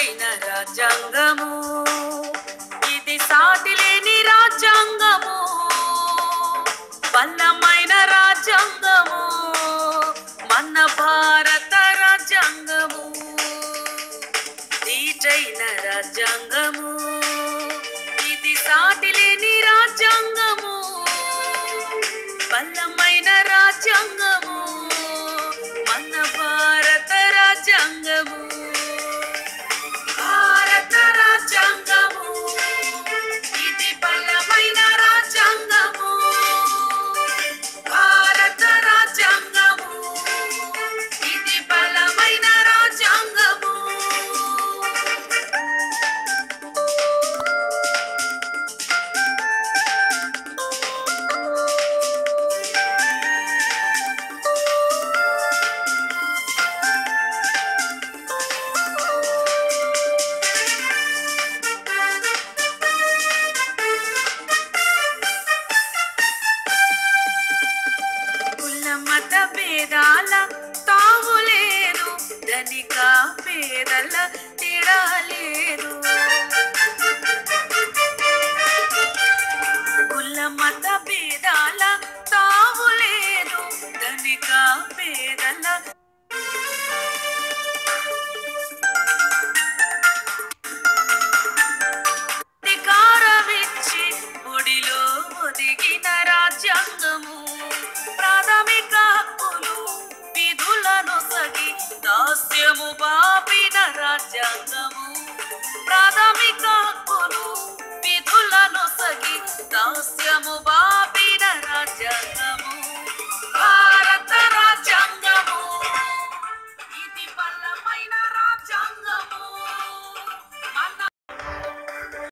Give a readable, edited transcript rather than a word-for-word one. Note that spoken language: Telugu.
దీటైన రాజ్యాంగము ఇది సాటిలేని రాజ్యాంగము బలమైన రాజ్యాంగము మన భారత రాజ్యాంగము దీటైన రాజ్యాంగము ఇది సాటిలేని రాజ్యాంగము బలమైన రాజ్యాంగము మన భారత రాజ్యాంగము భారత రాజ్యాంగము ఇది బలమైన రాజ్యాంగము భారత రాజ్యాంగము ఇది బలమైన రాజ్యాంగము మత భేదాల తావులేదు ధనిక పేదల తిడలేదు కుల మత భేదాల తావులేదు ధనిక పేదల అధికారమిచ్చి ఒడిలో ఒదిగిన రాజ్యాంగము ప్రాథమిక హక్కులు విధులను సగి దాస్యము బాపిన రాజ్యాంగము ప్రాథమిక హక్కులు విధులను సగి దాస్యము